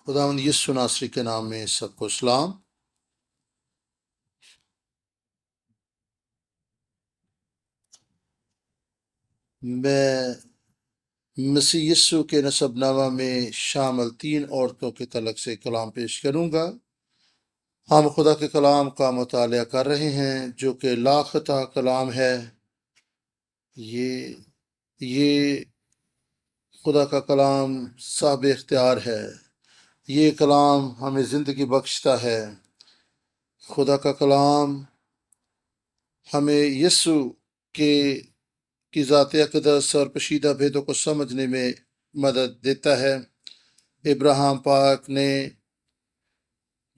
خداوند یسوع ناصری کے نام میں سب کو سلام۔ میں مسیح یسوع کے نسب نامہ میں شامل 3 عورتوں کے تعلق سے کلام پیش کروں گا۔ ہم خدا کے کلام کا مطالعہ کر رہے ہیں جو کہ لاختہ کلام ہے۔ یہ خدا کا کلام صاحب اختیار ہے۔ یہ کلام ہمیں زندگی بخشتا ہے۔ خدا کا کلام ہمیں یسوع کی ذات اقدس اور پوشیدہ بھیدوں کو سمجھنے میں مدد دیتا ہے۔ ابراہیم پاک نے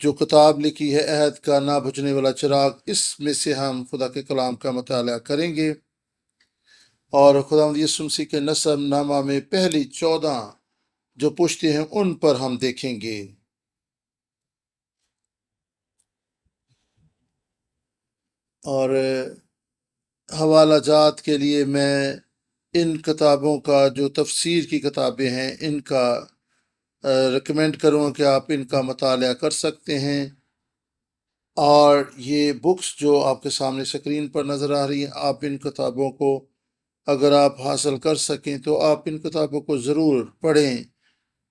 جو کتاب لکھی ہے عہد کا نہ بجھنے والا چراغ، اس میں سے ہم خدا کے کلام کا مطالعہ کریں گے اور خداوند یسوع مسیح کے نسب نامہ میں پہلی 14 جو پشتے ہیں ان پر ہم دیکھیں گے۔ اور حوالہ جات کے لیے میں ان کتابوں کا جو تفسیر کی کتابیں ہیں ان کا ریکمینڈ کروں کہ آپ ان کا مطالعہ کر سکتے ہیں۔ اور یہ بکس جو آپ کے سامنے اسکرین پر نظر آ رہی ہیں، آپ ان کتابوں کو اگر آپ حاصل کر سکیں تو آپ ان کتابوں کو ضرور پڑھیں۔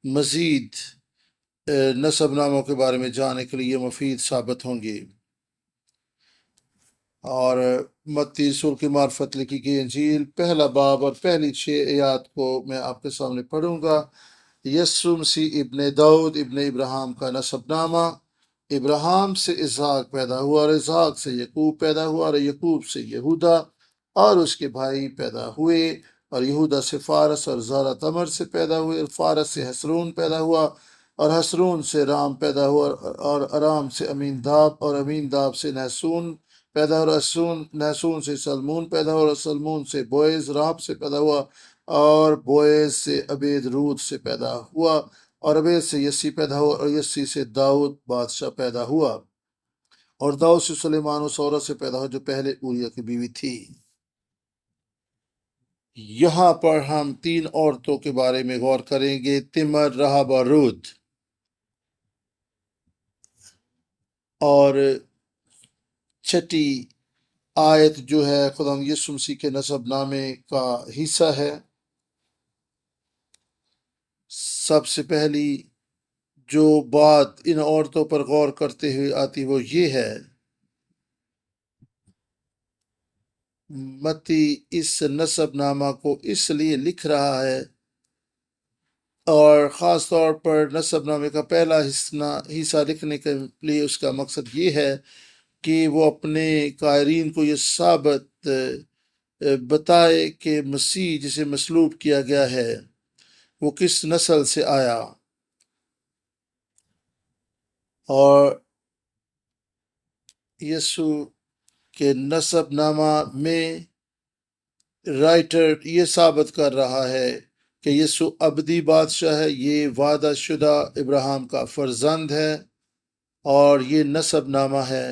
مزید نسب ناموں کے بارے میں جاننے کے لیے مفید ثابت ہوں گے۔ اور متی رسول کی معرفت لکھی گئی انجیل پہلا باب اور پہلی 6 آیات کو میں آپ کے سامنے پڑھوں گا۔ یسوع مسیح ابن داؤد ابن ابراہیم کا نسب نامہ۔ ابراہیم سے اسحاق پیدا ہوا اور اسحاق سے یعقوب پیدا ہوا اور یعقوب سے یہودا اور اس کے بھائی پیدا ہوئے، اور یہودا سے فارس اور زارا تمر سے پیدا ہوئے، اور فارس سے حسرون پیدا ہوا اور حسرون سے رام پیدا ہوا، اور ارام سے امین داب اور امین داب سے نحسون پیدا ہوا، اور نحسون سے سلمون پیدا ہوا، اور سلمون سے بوئز راب سے پیدا ہوا، اور بوئز سے عبید رود سے پیدا ہوا، اور عبید سے یسی پیدا ہوا، اور یسی سے داؤد بادشاہ پیدا ہوا، اور داؤد سے سلیمان اس عورت سے پیدا ہوا جو پہلے اوریا کی بیوی تھی۔ یہاں پر ہم 3 عورتوں کے بارے میں غور کریں گے، تمر، رہاب اور رود۔ اور چھٹی آیت جو ہے خدا یسوع مسیح کے نسب نامے کا حصہ ہے۔ سب سے پہلی جو بات ان عورتوں پر غور کرتے ہوئے آتی وہ یہ ہے، متی اس نسب نامہ کو اس لیے لکھ رہا ہے، اور خاص طور پر نسب نامے کا پہلا حصہ لکھنے کے لیے اس کا مقصد یہ ہے کہ وہ اپنے قائرین کو یہ ثابت بتائے کہ مسیح جسے مصلوب کیا گیا ہے وہ کس نسل سے آیا۔ اور یسوع کے نسب نامہ میں رائٹر یہ ثابت کر رہا ہے کہ یسوع ابدی بادشاہ ہے، یہ وعدہ شدہ ابراہیم کا فرزند ہے، اور یہ نسب نامہ ہے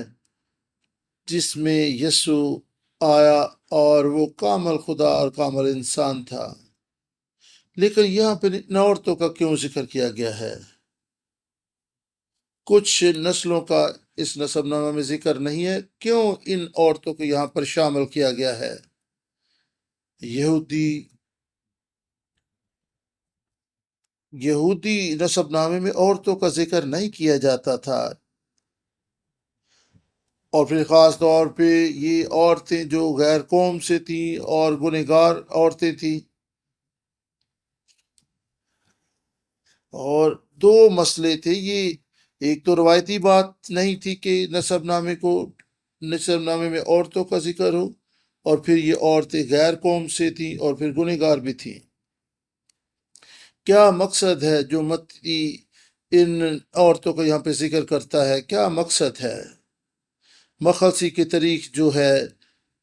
جس میں یسوع آیا اور وہ کامل خدا اور کامل انسان تھا۔ لیکن یہاں پہ ان عورتوں کا کیوں ذکر کیا گیا ہے؟ کچھ نسلوں کا اس نسب نامہ میں ذکر نہیں ہے، کیوں ان عورتوں کو یہاں پر شامل کیا گیا ہے؟ یہودی نسب نامے میں عورتوں کا ذکر نہیں کیا جاتا تھا، اور پھر خاص طور پہ یہ عورتیں جو غیر قوم سے تھیں اور گنہگار عورتیں تھیں۔ اور 2 مسئلے تھے، یہ ایک تو روایتی بات نہیں تھی کہ نسب نامے میں عورتوں کا ذکر ہو، اور پھر یہ عورتیں غیر قوم سے تھیں اور پھر گنہگار بھی تھیں۔ کیا مقصد ہے جو متی ان عورتوں کو یہاں پہ ذکر کرتا ہے؟ کیا مقصد ہے؟ مخلصی کی تاریخ جو ہے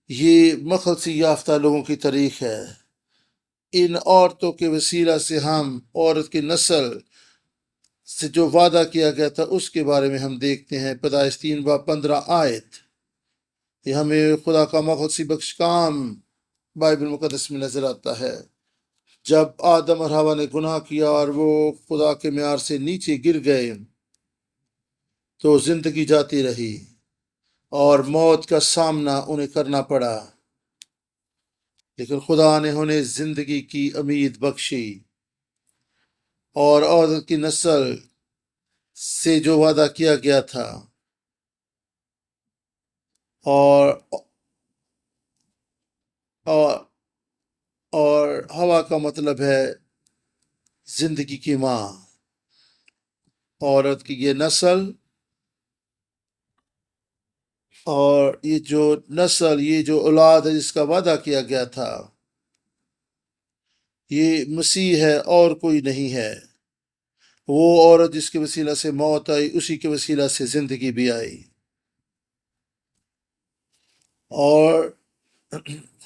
یہ مخلصی یافتہ لوگوں کی تاریخ ہے۔ ان عورتوں کے وسیلہ سے ہم عورت کی نسل سے جو وعدہ کیا گیا تھا اس کے بارے میں ہم دیکھتے ہیں۔ پیدائش 3 باب 15 آیت، یہ ہمیں خدا کا مخلصی بخش کام بائبل مقدس میں نظر آتا ہے، جب آدم اور حوا نے گناہ کیا اور وہ خدا کے معیار سے نیچے گر گئے تو زندگی جاتی رہی اور موت کا سامنا انہیں کرنا پڑا، لیکن خدا نے انہیں زندگی کی امید بخشی اور عورت کی نسل سے جو وعدہ کیا گیا تھا اور اور اور ہوا کا مطلب ہے زندگی کی ماں، عورت کی یہ نسل اور یہ جو نسل، یہ جو اولاد ہے جس کا وعدہ کیا گیا تھا، یہ مسیح ہے اور کوئی نہیں ہے۔ وہ عورت جس کے وسیلہ سے موت آئی، اسی کے وسیلہ سے زندگی بھی آئی، اور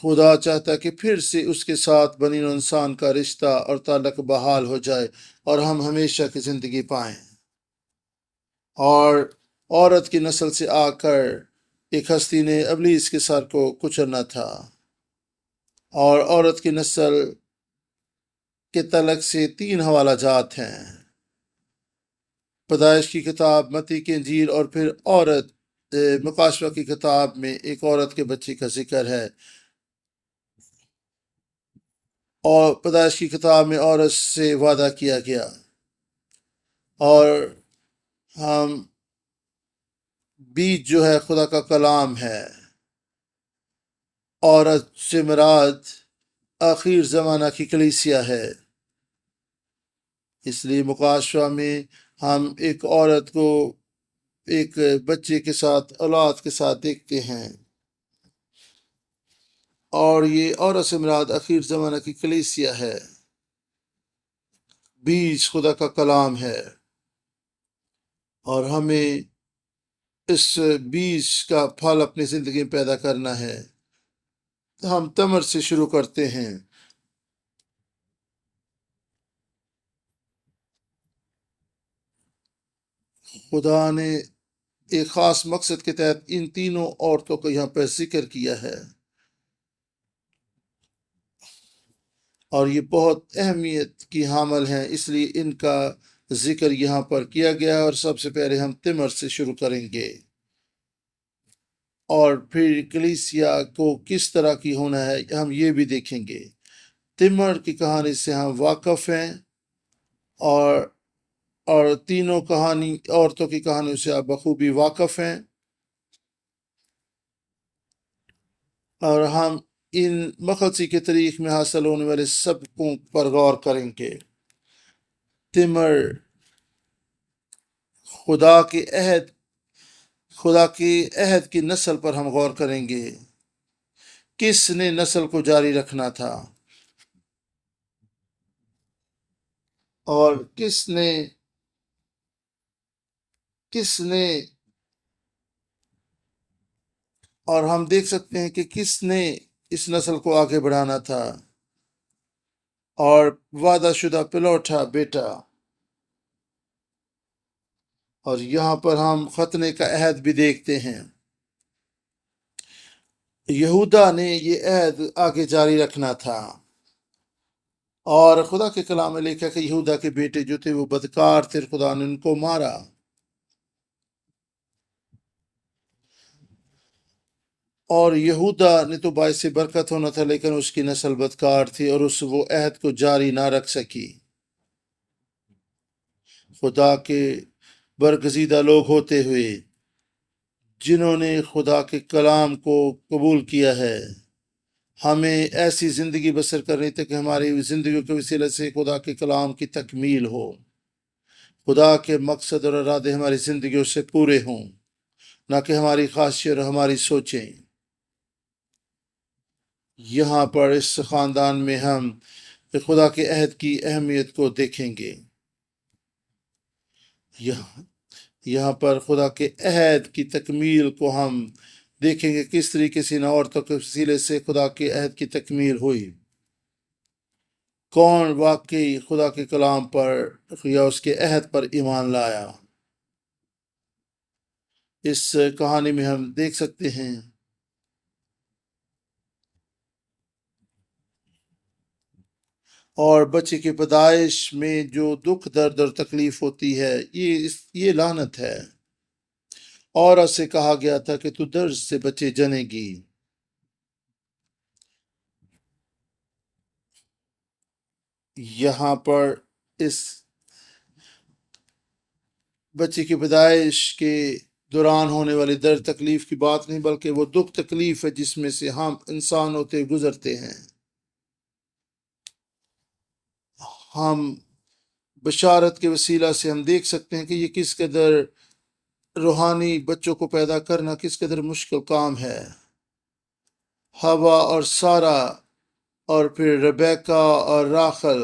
خدا چاہتا ہے کہ پھر سے اس کے ساتھ بنی نوع انسان کا رشتہ اور تعلق بحال ہو جائے اور ہم ہمیشہ کی زندگی پائیں۔ اور عورت کی نسل سے آ کر ایک ہستی نے ابلیس کے سر کو کچلنا تھا، اور عورت کی نسل کے تعلق سے 3 حوالہ جات ہیں، پیدائش کی کتاب، متی کی انجیل اور پھر عورت مکاشفہ کی کتاب میں ایک عورت کے بچے کا ذکر ہے، اور پیدائش کی کتاب میں عورت سے وعدہ کیا گیا، اور ہم بیج جو ہے خدا کا کلام ہے۔ عورت سے مراد آخر زمانہ کی کلیسیا ہے، اس لیے مکاشفہ میں ہم ایک عورت کو ایک بچے کے ساتھ، اولاد کے ساتھ دیکھتے ہیں، اور یہ عورت سے مراد آخر زمانہ کی کلیسیا ہے۔ بیج خدا کا کلام ہے، اور ہمیں اس بیج کا پھل اپنی زندگی میں پیدا کرنا ہے۔ ہم تمر سے شروع کرتے ہیں۔ خدا نے ایک خاص مقصد کے تحت ان تینوں عورتوں کو یہاں پر ذکر کیا ہے، اور یہ بہت اہمیت کی حامل ہیں، اس لیے ان کا ذکر یہاں پر کیا گیا، اور سب سے پہلے ہم تمر سے شروع کریں گے، اور پھر کلیسیا کو کس طرح کی ہونا ہے ہم یہ بھی دیکھیں گے۔ تمر کی کہانی سے ہم واقف ہیں، اور تینوں عورتوں کی کہانیوں سے آپ بخوبی واقف ہیں، اور ہم ان مخلصی کے تاریخ میں حاصل ہونے والے سبقوں پر غور کریں گے۔ تمر خدا کے عہد کی نسل پر ہم غور کریں گے۔ کس نے نسل کو جاری رکھنا تھا، اور کس نے اور ہم دیکھ سکتے ہیں کہ کس نے اس نسل کو آگے بڑھانا تھا، اور وعدہ شدہ پلوٹا بیٹا۔ اور یہاں پر ہم ختنے کا عہد بھی دیکھتے ہیں۔ یہودا نے یہ عہد آگے جاری رکھنا تھا، اور خدا کے کلام میں لکھا کہ یہودا کے بیٹے جو تھے وہ بدکار تھے، خدا نے ان کو مارا، اور یہودا نے تو باعث برکت ہونا تھا، لیکن اس کی نسل بدکار تھی اور وہ عہد کو جاری نہ رکھ سکی۔ خدا کے برگزیدہ لوگ ہوتے ہوئے جنہوں نے خدا کے کلام کو قبول کیا ہے، ہمیں ایسی زندگی بسر کرنی تھی کہ ہماری زندگیوں کے وسیلے سے خدا کے کلام کی تکمیل ہو، خدا کے مقصد اور ارادے ہماری زندگیوں سے پورے ہوں، نہ کہ ہماری خواہشیں اور ہماری سوچیں۔ یہاں پر اس خاندان میں ہم خدا کے عہد کی اہمیت کو دیکھیں گے۔ یہاں پر خدا کے عہد کی تکمیل کو ہم دیکھیں گے، کس طریقے سے ان عورتوں کے وسیلے سے خدا کے عہد کی تکمیل ہوئی، کون واقعی خدا کے کلام پر یا اس کے عہد پر ایمان لایا۔ اس کہانی میں ہم دیکھ سکتے ہیں اور بچے کی پیدائش میں جو دکھ درد اور تکلیف ہوتی ہے یہ لعنت ہے۔ عورت سے کہا گیا تھا کہ تو درد سے بچے جنے گی۔ یہاں پر اس بچے کی پیدائش کے دوران ہونے والی درد تکلیف کی بات نہیں، بلکہ وہ دکھ تکلیف ہے جس میں سے ہم انسان ہوتے گزرتے ہیں۔ ہم بشارت کے وسیلہ سے ہم دیکھ سکتے ہیں کہ یہ کس قدر روحانی بچوں کو پیدا کرنا کس قدر مشکل کام ہے۔ ہوا اور سارا اور پھر ربیکا اور راخل،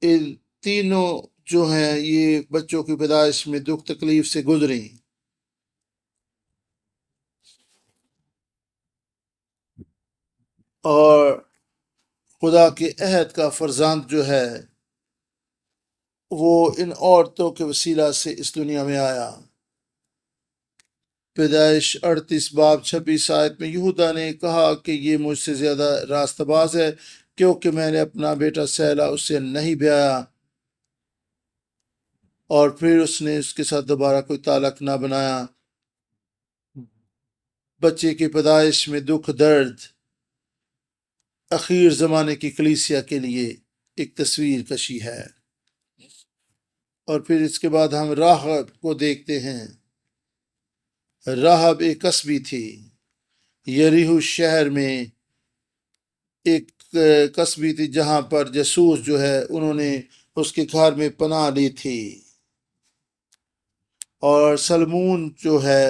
ان تینوں جو ہیں یہ بچوں کی پیدائش میں دکھ تکلیف سے گزریں۔ اور خدا کے عہد کا فرزند جو ہے وہ ان عورتوں کے وسیلہ سے اس دنیا میں آیا۔ پیدائش 38 باب 26 آیت میں یہودا نے کہا کہ یہ مجھ سے زیادہ راستہ باز ہے، کیونکہ میں نے اپنا بیٹا سیلا اس سے نہیں بیایا، اور پھر اس نے اس کے ساتھ دوبارہ کوئی تعلق نہ بنایا۔ بچے کی پیدائش میں دکھ درد اخیر زمانے کی کلیسیا کے لیے ایک تصویر کشی ہے۔ اور پھر اس کے بعد ہم راہب کو دیکھتے ہیں۔ راہب ایک کسبی تھی۔ یریحو شہر میں ایک کسبی تھی جہاں پر جاسوس جو ہے انہوں نے اس کے گھر میں پناہ لی تھی۔ اور سلمون جو ہے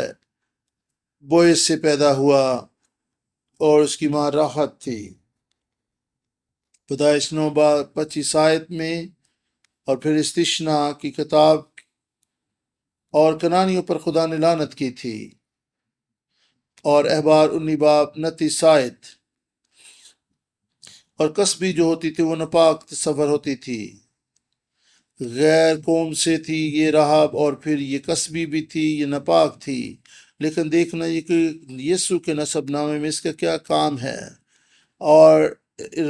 بوئز سے پیدا ہوا اور اس کی ماں راحت تھی۔ پیدائش 9 باب 25 آیت میں، اور پھر استشنا کی کتاب، اور کنانیوں پر خدا نے لعنت کی تھی۔ اور احبار 19 باب 29 آیت، اور کسبی جو ہوتی تھی وہ ناپاک تصور ہوتی تھی، غیر قوم سے تھی یہ راہب، اور پھر یہ کسبی بھی تھی، یہ ناپاک تھی۔ لیکن دیکھنا یہ کہ یسوع کے نسب نامے میں اس کا کیا کام ہے۔ اور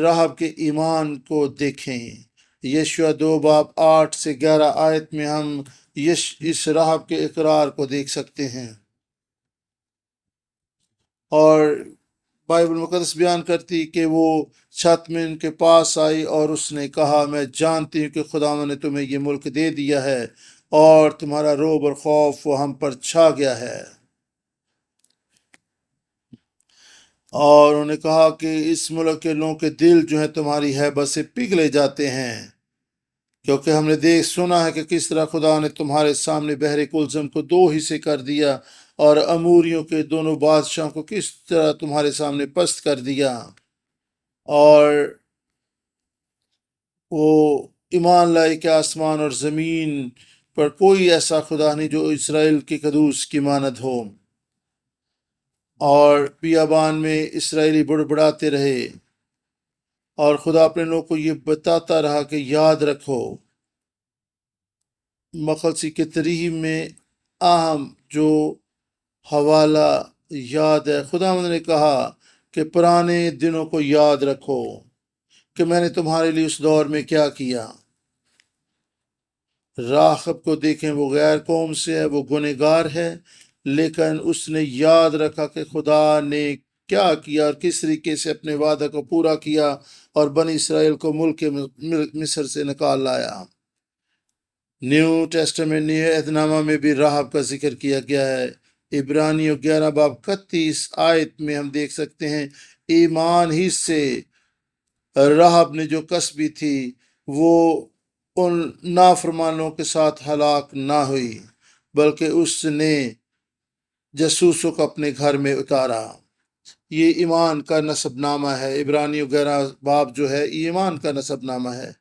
راہب کے ایمان کو دیکھیں۔ یشوع 2 باب 8 سے 11 آیت میں ہم اس راہب کے اقرار کو دیکھ سکتے ہیں۔ اور بائبل مقدس بیان کرتی کہ وہ چھت میں ان کے پاس آئی اور اس نے کہا، میں جانتی ہوں کہ خداوند نے تمہیں یہ ملک دے دیا ہے اور تمہارا روب اور خوف وہ ہم پر چھا گیا ہے۔ اور انہوں نے کہا کہ اس ملک کے لوگوں کے دل جو ہیں تمہاری ہیبت سے پگھلے جاتے ہیں، کیونکہ ہم نے دیکھ سنا ہے کہ کس طرح خدا نے تمہارے سامنے بحر کلزم کو 2 حصے کر دیا، اور اموریوں کے دونوں بادشاہوں کو کس طرح تمہارے سامنے پست کر دیا۔ اور وہ ایمان لائے کہ آسمان اور زمین پر کوئی ایسا خدا نہیں جو اسرائیل کے قدوس کی مانند ہو۔ اور بیابان میں اسرائیلی بڑبڑاتے رہے، اور خدا اپنے لوگوں کو یہ بتاتا رہا کہ یاد رکھو۔ مقدسی کے ترہیم میں اہم جو حوالہ یاد ہے، خداوند نے کہا کہ پرانے دنوں کو یاد رکھو کہ میں نے تمہارے لیے اس دور میں کیا کیا۔ راغب کو دیکھیں، وہ غیر قوم سے ہے، وہ گنہگار ہے، لیکن اس نے یاد رکھا کہ خدا نے کیا کیا اور کس طریقے سے اپنے وعدہ کو پورا کیا اور بنی اسرائیل کو ملک مصر سے نکال لایا۔ نیو ٹیسٹمنٹ نیو عہد نامہ میں بھی راہب کا ذکر کیا گیا ہے۔ عبرانیوں 11 باب 31 آیت میں ہم دیکھ سکتے ہیں، ایمان ہی سے راہب نے جو کسبی تھی وہ ان نافرمانوں کے ساتھ ہلاک نہ ہوئی، بلکہ اس نے جاسوسوں کو اپنے گھر میں اتارا۔ یہ ایمان کا نسب نامہ ہے۔ عبرانیوں 11 باب جو ہے ایمان کا نسب نامہ ہے۔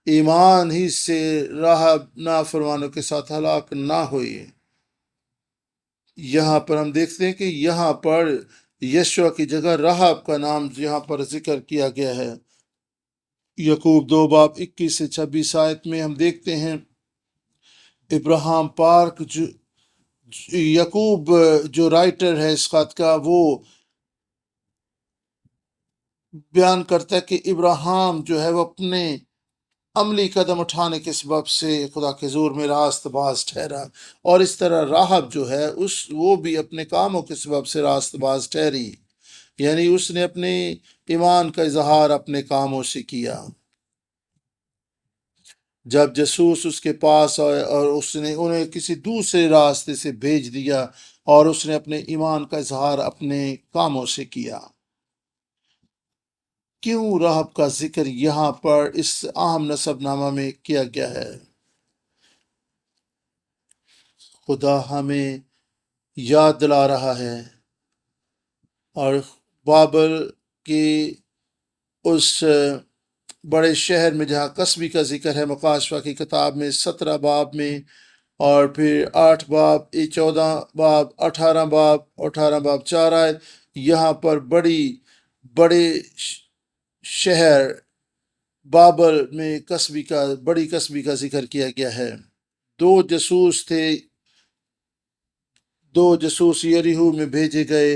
ایمان ہی سے راہب نافرمانوں کے ساتھ ہلاک نہ ہوئی۔ یہاں پر ہم دیکھتے ہیں کہ یہاں پر یشوع کی جگہ راہب کا نام یہاں پر ذکر کیا گیا ہے۔ یعقوب 2 باب 21 سے 26 آیت میں ہم دیکھتے ہیں، ابراہم پارک یعقوب جو رائٹر ہے اس خط کا، وہ بیان کرتا ہے کہ ابراہم جو ہے وہ اپنے عملی قدم اٹھانے کے سبب سے خدا کے حضور میں راست باز ٹھہرا، اور اس طرح راہب جو ہے وہ بھی اپنے کاموں کے سبب سے راست باز ٹھہری، یعنی اس نے اپنے ایمان کا اظہار اپنے کاموں سے کیا۔ جب جاسوس اس کے پاس آئے اور اس نے انہیں کسی دوسرے راستے سے بھیج دیا، اور اس نے اپنے ایمان کا اظہار اپنے کاموں سے کیا۔ کیوں راہب کا ذکر یہاں پر اس اہم نسب نامہ میں کیا گیا ہے؟ خدا ہمیں یاد دلا رہا ہے، اور بابل کے اس بڑے شہر میں جہاں قصبی کا ذکر ہے مکاشفہ کی کتاب میں 17 باب میں، اور پھر 8 باب 14 باب 18 باب 4 آیت، یہاں پر بڑے شہر بابل میں بڑی قصبی کا ذکر کیا گیا ہے۔ دو جاسوس تھے، 2 جاسوس یریحو میں بھیجے گئے،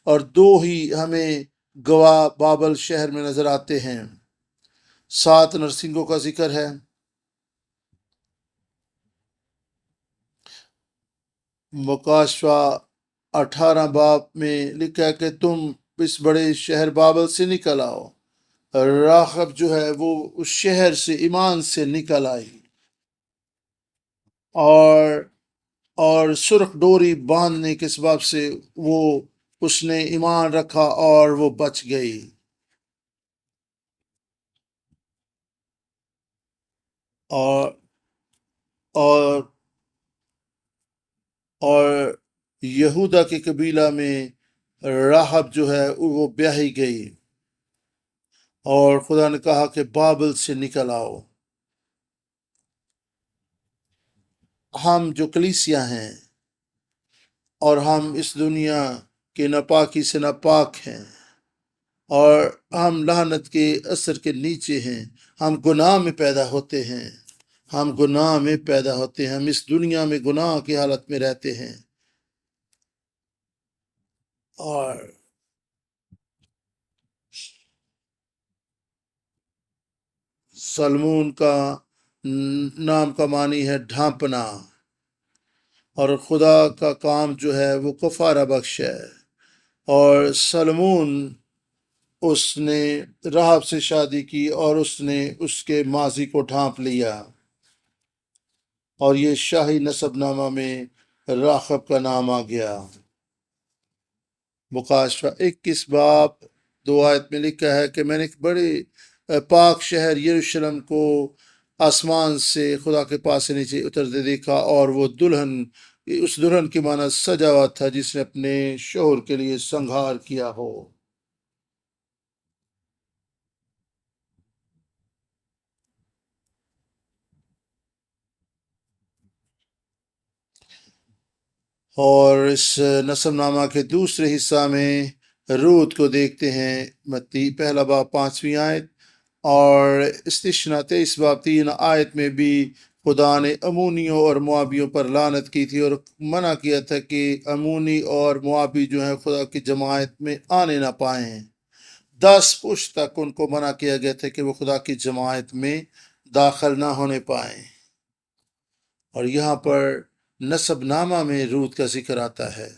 اور 2 ہی ہمیں گواہ بابل شہر میں نظر آتے ہیں۔ 7 نرسنگوں کا ذکر ہے۔ مکاشفہ 18 باب میں لکھا ہے کہ تم اس بڑے شہر بابل سے نکل آؤ۔ راغب جو ہے وہ اس شہر سے ایمان سے نکل آئی، اور سرخ ڈوری باندھنے کے سبب سے وہ اس نے ایمان رکھا اور وہ بچ گئی۔ اور اور اور یہودا کے قبیلہ میں راہب جو ہے وہ بیاہی گئی، اور خدا نے کہا کہ بابل سے نکل آؤ۔ ہم جو کلیسیا ہیں، اور ہم اس دنیا کے ناپاکی سے ناپاک ہیں، اور ہم لعنت کے اثر کے نیچے ہیں، ہم گناہ میں پیدا ہوتے ہیں، ہم اس دنیا میں گناہ کی حالت میں رہتے ہیں۔ اور سلمون کا نام کا معنی ہے ڈھانپنا، اور خدا کا کام جو ہے وہ کفارہ بخش ہے، اور سلمون اس نے راہب سے شادی کی، اور اس نے اس کے ماضی کو ڈھانپ لیا، اور یہ شاہی نسب نامہ میں راغب کا نام آ گیا۔ مکاشفہ 21 باب 2 آیت میں لکھا ہے کہ میں نے ایک بڑے پاک شہر یروشلم کو آسمان سے خدا کے پاس سے نیچے اترتے دیکھا، اور وہ اس دلہن کی مانند سجا ہوا تھا جس نے اپنے شوہر کے لیے سنگھار کیا ہو۔ اور اس نسب نامہ کے دوسرے حصہ میں رود کو دیکھتے ہیں، متی 1 باب 5ویں آیت، اور استثنا 23 باب 3 آیت میں بھی خدا نے امونیوں اور موابیوں پر لعنت کی تھی، اور منع کیا تھا کہ امونی اور موابی جو ہیں خدا کی جماعت میں آنے نہ پائیں۔ 10 پشت تک ان کو منع کیا گیا تھا کہ وہ خدا کی جماعت میں داخل نہ ہونے پائیں۔ اور یہاں پر نسب نامہ میں رود کا ذکر آتا ہے،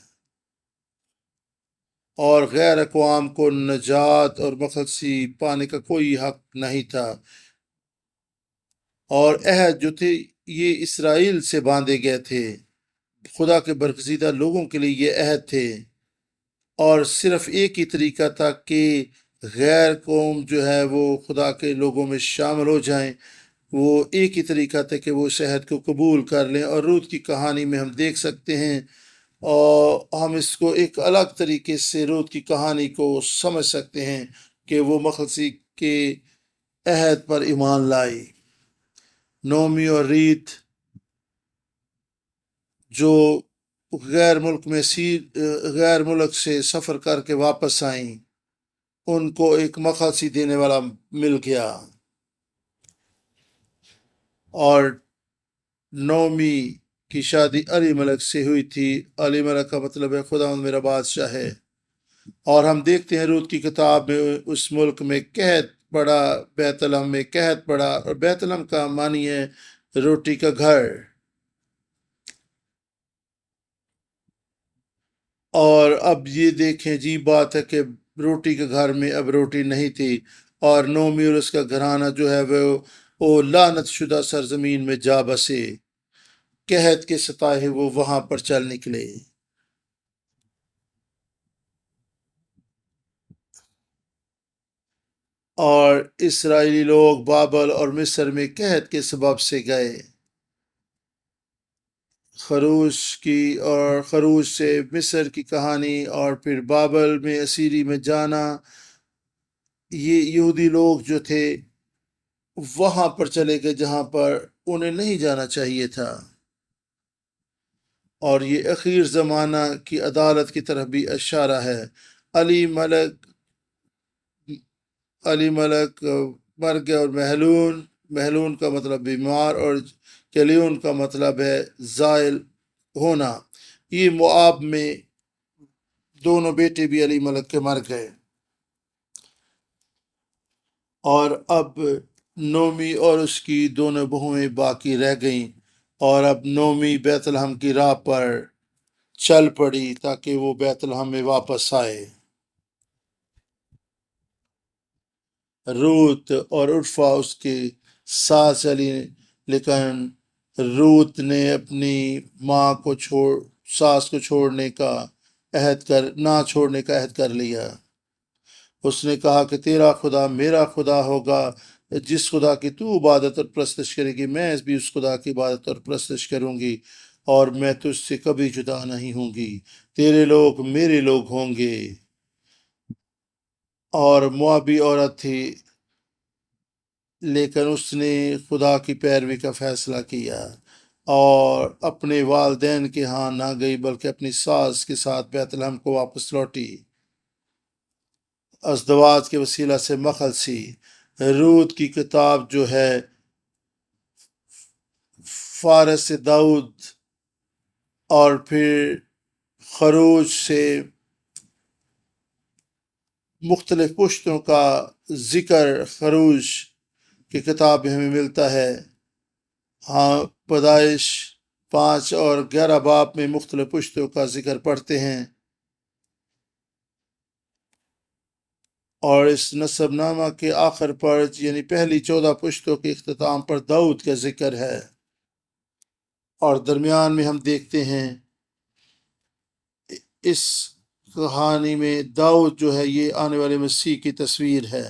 اور غیر اقوام کو نجات اور مخلصی پانے کا کوئی حق نہیں تھا، اور عہد جو تھے یہ اسرائیل سے باندھے گئے تھے، خدا کے برگزیدہ لوگوں کے لیے یہ عہد تھے، اور صرف ایک ہی طریقہ تھا کہ غیر قوم جو ہے وہ خدا کے لوگوں میں شامل ہو جائیں۔ وہ ایک ہی طریقہ تھا کہ وہ اس عہد کو قبول کر لیں، اور رود کی کہانی میں ہم دیکھ سکتے ہیں، اور ہم اس کو ایک الگ طریقے سے رود کی کہانی کو سمجھ سکتے ہیں کہ وہ مخلصی کے عہد پر ایمان لائی۔ نومی اور ریت جو غیر ملک سے سفر کر کے واپس آئیں، ان کو ایک مخلصی دینے والا مل گیا، اور نومی کی شادی علی ملک سے ہوئی تھی۔ علی ملک کا مطلب ہے خداوند میرا بادشاہ ہے، اور ہم دیکھتے ہیں رود کی کتاب میں اس ملک میں قحط پڑا، بیت لحم میں قحط پڑا، اور بیت لحم کا معنی ہے روٹی کا گھر۔ اور اب یہ دیکھیں عجیب بات ہے کہ روٹی کے گھر میں اب روٹی نہیں تھی، اور نومی اور اس کا گھرانہ جو ہے وہ لعنت شدہ سرزمین میں جا بسے، قحط کے ستائے وہ وہاں پر چل نکلے۔ اور اسرائیلی لوگ بابل اور مصر میں قحط کے سبب سے گئے، خروج سے مصر کی کہانی، اور پھر بابل میں اسیری میں جانا۔ یہ یہودی لوگ جو تھے وہاں پر چلے گئے جہاں پر انہیں نہیں جانا چاہیے تھا، اور یہ اخیر زمانہ کی عدالت کی طرف بھی اشارہ ہے۔ علی ملک مر گیا، اور محلون کا مطلب بیمار، اور کلیون کا مطلب ہے زائل ہونا۔ یہ موآب میں دونوں بیٹے بھی علی ملک کے مر گئے، اور اب نومی اور اس کی دونوں بہویں باقی رہ گئیں، اور اب نومی بیت لحم کی راہ پر چل پڑی تاکہ وہ بیت لحم میں واپس آئے۔ روت اور عرفا اس کے ساتھ چلی، لیکن روت نے اپنی ماں کو ساس کو نہ چھوڑنے کا عہد کر لیا۔ اس نے کہا کہ تیرا خدا میرا خدا ہوگا، جس خدا کی تو عبادت اور پرستش کرے گی میں بھی اس خدا کی عبادت اور پرستش کروں گی، اور میں تجھ سے کبھی جدا نہیں ہوں گی، تیرے لوگ میرے لوگ ہوں گے۔ اور موابی عورت تھی، لیکن اس نے خدا کی پیروی کا فیصلہ کیا اور اپنے والدین کے ہاں نہ گئی، بلکہ اپنی ساس کے ساتھ بیت لحم کو واپس لوٹی، ازدواج کے وسیلہ سے مخلصی۔ روت کی کتاب جو ہے فارس سے داؤد، اور پھر خروج سے مختلف پشتوں کا ذکر خروج کی کتاب میں ہمیں ملتا ہے۔ ہاں، پیدائش 5 اور 11 باب میں مختلف پشتوں کا ذکر پڑھتے ہیں، اور اس نسب نامہ کے آخر پر یعنی پہلی 14 پشتوں کے اختتام پر داؤد کا ذکر ہے، اور درمیان میں ہم دیکھتے ہیں اس کہانی میں داؤد جو ہے یہ آنے والے مسیح کی تصویر ہے،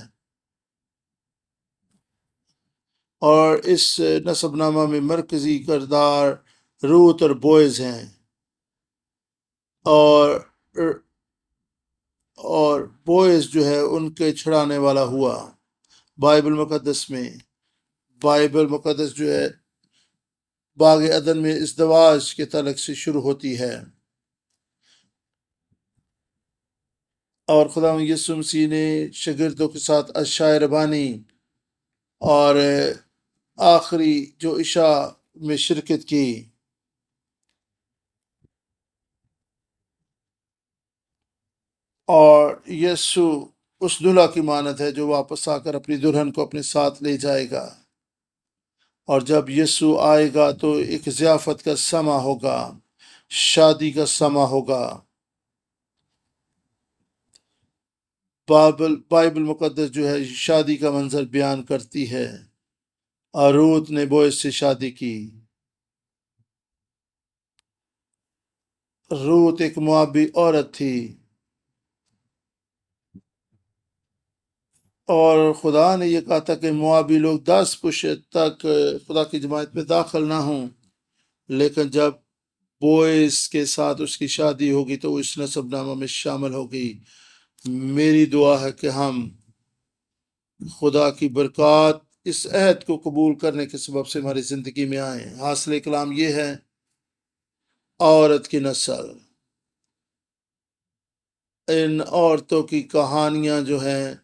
اور اس نسب نامہ میں مرکزی کردار روت اور بوئز ہیں، اور بوئز جو ہے ان کے چھڑانے والا ہوا۔ بائبل مقدس جو ہے باغ عدن میں ازدواج کے تعلق سے شروع ہوتی ہے، اور خدا یسوع مسیح نے شاگردوں کے ساتھ عشاء ربانی اور آخری جو عشاء میں شرکت کی، اور یسوع اس دلہا کی مانند ہے جو واپس آ کر اپنی دلہن کو اپنے ساتھ لے جائے گا، اور جب یسوع آئے گا تو ایک ضیافت کا سماں ہوگا، شادی کا سماں ہوگا۔ بائبل مقدس جو ہے شادی کا منظر بیان کرتی ہے، اور روت نے بوئز سے شادی کی۔ روت ایک موابی عورت تھی، اور خدا نے یہ کہا تھا کہ موابی لوگ 10 پشت تک خدا کی جماعت میں داخل نہ ہوں، لیکن جب بوئز کے ساتھ اس کی شادی ہوگی تو وہ اس نسب نامہ میں شامل ہوگی۔ میری دعا ہے کہ ہم خدا کی برکات اس عہد کو قبول کرنے کے سبب سے ہماری زندگی میں آئیں۔ حاصل کلام یہ ہے، عورت کی نسل۔ ان عورتوں کی کہانیاں جو ہیں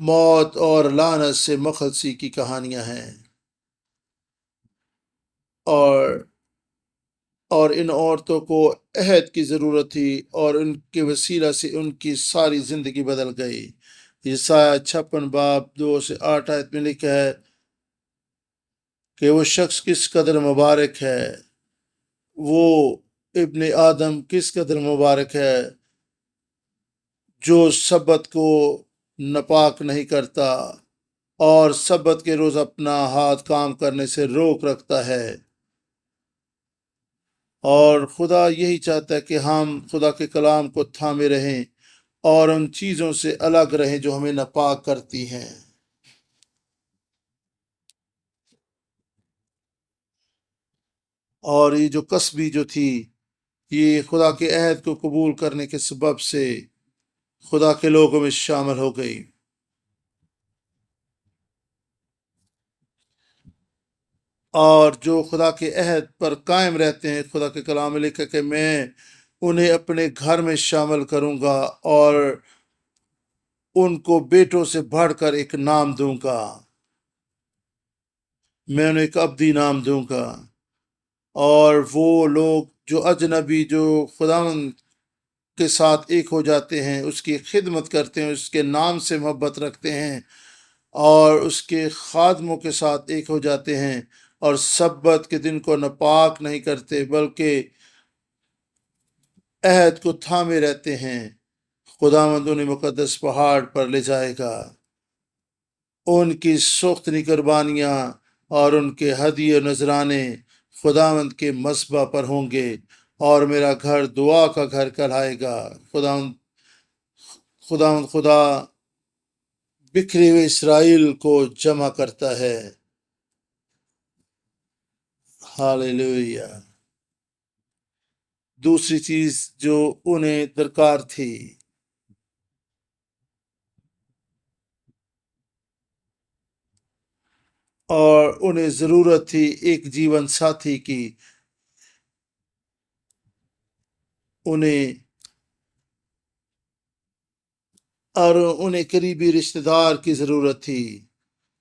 موت اور لعنت سے مخلصی کی کہانیاں ہیں، اور ان عورتوں کو عہد کی ضرورت تھی، اور ان کے وسیلہ سے ان کی ساری زندگی بدل گئی۔ یسایہ 56 باب 2 سے 8 آیت میں لکھا ہے کہ وہ شخص کس قدر مبارک ہے، وہ ابن آدم کس قدر مبارک ہے جو سبت کو ناپاک نہیں کرتا اور سبت کے روز اپنا ہاتھ کام کرنے سے روک رکھتا ہے۔ اور خدا یہی چاہتا ہے کہ ہم خدا کے کلام کو تھامے رہیں اور ان چیزوں سے الگ رہیں جو ہمیں ناپاک کرتی ہیں۔ اور یہ جو کسبی جو تھی، یہ خدا کے عہد کو قبول کرنے کے سبب سے خدا کے لوگوں میں شامل ہو گئی۔ اور جو خدا کے عہد پر قائم رہتے ہیں، خدا کے کلام میں لکھا کہ میں انہیں اپنے گھر میں شامل کروں گا اور ان کو بیٹوں سے بڑھ کر ایک نام دوں گا، میں انہیں ایک ابدی نام دوں گا۔ اور وہ لوگ جو اجنبی جو خداوند کے ساتھ ایک ہو جاتے ہیں، اس کی خدمت کرتے ہیں، اس کے نام سے محبت رکھتے ہیں اور اس کے خادموں کے ساتھ ایک ہو جاتے ہیں اور سبت کے دن کو ناپاک نہیں کرتے بلکہ عہد کو تھامے رہتے ہیں، خداوند انہیں مقدس پہاڑ پر لے جائے گا۔ ان کی سختنی قربانیاں اور ان کے ہدیے نذرانے خداوند کے مذبح پر ہوں گے اور میرا گھر دعا کا گھر کہلائے گا۔ خدا بکھرے ہوئے اسرائیل کو جمع کرتا ہے۔ ہاللیلویہ۔ دوسری چیز جو انہیں درکار تھی، اور انہیں ضرورت تھی ایک جیون ساتھی کی، انہیں قریبی رشتہ دار کی ضرورت تھی،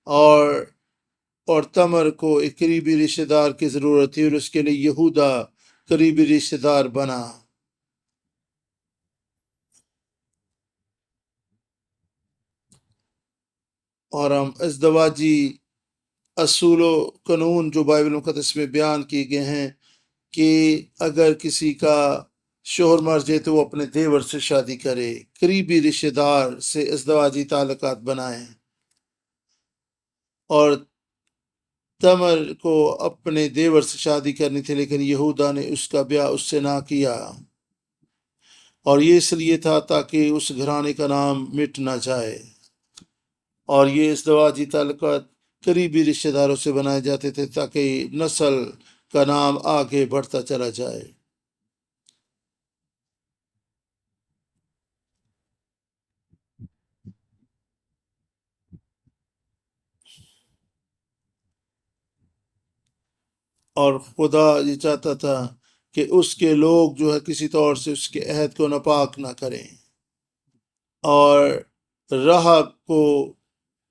اور تمر کو ایک قریبی رشتہ دار کی ضرورت تھی، اور اس کے لیے یہودا قریبی رشتہ دار بنا۔ اور ہم ازدواجی اصول و قانون جو بائبل مقدس میں بیان کیے گئے ہیں کہ اگر کسی کا شوہر مر جائے تو وہ اپنے دیور سے شادی کرے، قریبی رشتہ دار سے ازدواجی تعلقات بنائیں۔ اور تمر کو اپنے دیور سے شادی کرنی تھی، لیکن یہودا نے اس کا بیاہ اس سے نہ کیا، اور یہ اس لیے تھا تاکہ اس گھرانے کا نام مٹ نہ جائے۔ اور یہ ازدواجی تعلقات قریبی رشتہ داروں سے بنائے جاتے تھے تاکہ نسل کا نام آگے بڑھتا چلا جائے۔ اور خدا یہ چاہتا تھا کہ اس کے لوگ جو ہے کسی طور سے اس کے عہد کو ناپاک نہ کریں۔ اور رحب کو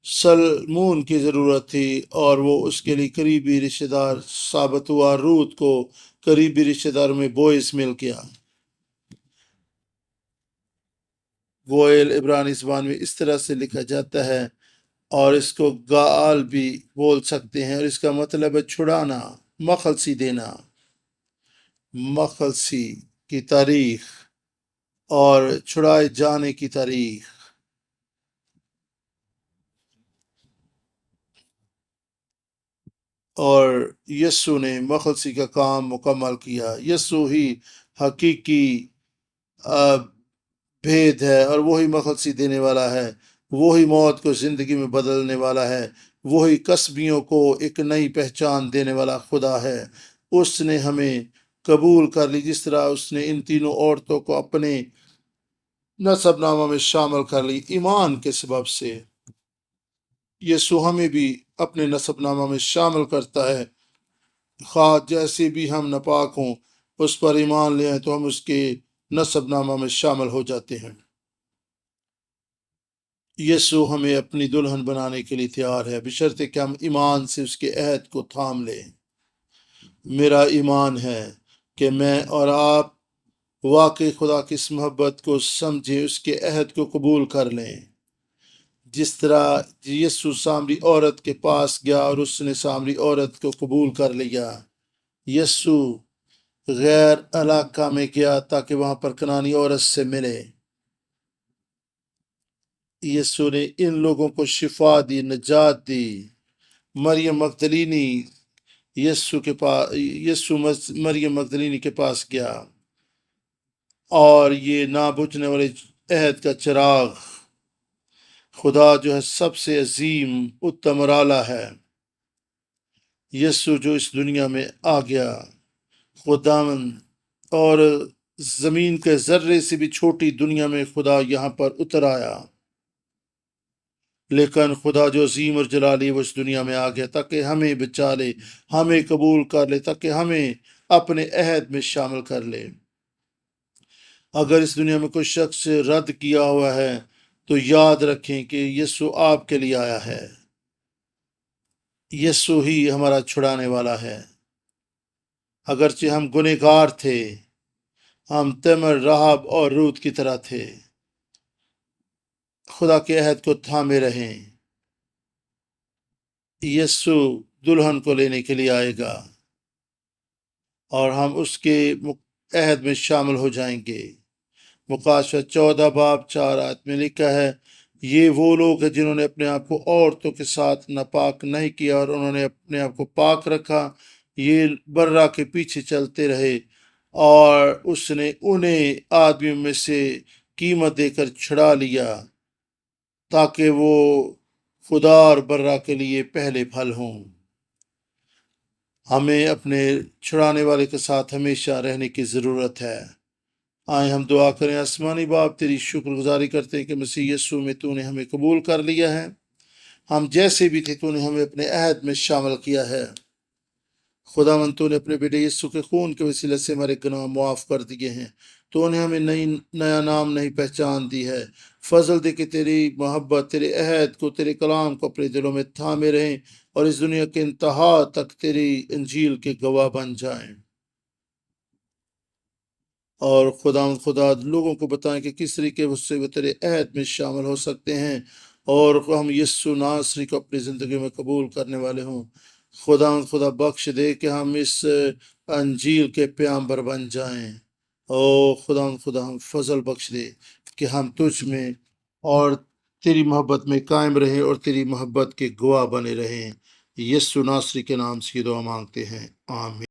سلمون کی ضرورت تھی اور وہ اس کے لیے قریبی رشتہ دار ثابت ہوا۔ روت کو قریبی رشتہ دار میں بوئس مل گیا۔ بوئل عبرانی زبان میں اس طرح سے لکھا جاتا ہے، اور اس کو گال بھی بول سکتے ہیں، اور اس کا مطلب ہے چھڑانا، مخلصی دینا، مخلصی کی تاریخ اور چھڑائے جانے کی تاریخ۔ اور یسو نے مخلصی کا کام مکمل کیا۔ یسو ہی حقیقی بھید ہے، اور وہی مخلصی دینے والا ہے، وہی موت کو زندگی میں بدلنے والا ہے، وہی کسبیوں کو ایک نئی پہچان دینے والا خدا ہے۔ اس نے ہمیں قبول کر لی، جس طرح اس نے ان تینوں عورتوں کو اپنے نسب نامہ میں شامل کر لی ایمان کے سبب سے۔ یسوع ہمیں بھی اپنے نسب نامہ میں شامل کرتا ہے، خواہ جیسے بھی ہم ناپاک ہوں، اس پر ایمان لے آئیں تو ہم اس کے نسب نامہ میں شامل ہو جاتے ہیں۔ یسوع ہمیں اپنی دلہن بنانے کے لیے تیار ہے، بشرطے کہ ہم ایمان سے اس کے عہد کو تھام لیں۔ میرا ایمان ہے کہ میں اور آپ واقعی خدا کی اس محبت کو سمجھیں، اس کے عہد کو قبول کر لیں جس طرح یسوع سامری عورت کے پاس گیا اور اس نے سامری عورت کو قبول کر لیا۔ یسوع غیر علاقہ میں گیا تاکہ وہاں پر کنانی عورت سے ملے۔ یسوع نے ان لوگوں کو شفا دی، نجات دی۔ مریم مگدلینی یسوع مریم مگدلینی کے پاس گیا، اور یہ نہ بجھنے والے عہد کا چراغ، خدا جو ہے سب سے عظیم اتم اور اعلیٰ ہے، یسوع جو اس دنیا میں آ گیا، خداوند، اور زمین کے ذرے سے بھی چھوٹی دنیا میں خدا یہاں پر اتر آیا، لیکن خدا جو عظیم اور جلالی وہ اس دنیا میں آ گیا تاکہ ہمیں بچا لے، ہمیں قبول کر لے، تاکہ ہمیں اپنے عہد میں شامل کر لے۔ اگر اس دنیا میں کوئی شخص رد کیا ہوا ہے تو یاد رکھیں کہ یسوع آپ کے لیے آیا ہے۔ یسوع ہی ہمارا چھڑانے والا ہے۔ اگرچہ ہم گنہگار تھے، ہم تیمر، رہاب اور روت کی طرح تھے، خدا کے عہد کو تھامے رہیں۔ یسوع دلہن کو لینے کے لیے آئے گا اور ہم اس کے عہد میں شامل ہو جائیں گے۔ مکاشفہ 14 باب 4 آیت میں لکھا ہے، یہ وہ لوگ ہیں جنہوں نے اپنے آپ کو عورتوں کے ساتھ ناپاک نہیں کیا اور انہوں نے اپنے آپ کو پاک رکھا۔ یہ برا کے پیچھے چلتے رہے اور اس نے انہیں آدمیوں میں سے قیمت دے کر چھڑا لیا تاکہ وہ خدا اور برا کے لیے پہلے پھل ہوں۔ ہمیں اپنے چھڑانے والے کے ساتھ ہمیشہ رہنے کی ضرورت ہے۔ آئیں ہم دعا کریں۔ آسمانی باپ، تیری شکر گزاری کرتے ہیں کہ مسیح یسوع میں تو نے ہمیں قبول کر لیا ہے۔ ہم جیسے بھی تھے تو نے ہمیں اپنے عہد میں شامل کیا ہے۔ خداوند، تو نے اپنے بیٹے یسوع کے خون کے وسیلے سے ہمارے گناہ معاف کر دیے ہیں۔ تو نے ہمیں نیا نام، نئی پہچان دی ہے۔ فضل دے کہ تیری محبت، تیرے عہد کو، تیرے کلام کو اپنے دلوں میں تھامے رہیں اور اس دنیا کے انتہا تک تیری انجیل کے گواہ بن جائیں۔ اور خدا لوگوں کو بتائیں کہ کس طریقے سے وہ تیرے عہد میں شامل ہو سکتے ہیں اور ہم یسوع ناصری کو اپنی زندگی میں قبول کرنے والے ہوں۔ خدا بخش دے کہ ہم اس انجیل کے پیامبر بن جائیں۔ او خدا ہم فضل بخش دے کہ ہم تجھ میں اور تیری محبت میں قائم رہیں اور تیری محبت کے گواہ بنے رہیں۔ یسوع ناصری کے نام سے دعا مانگتے ہیں، آمین۔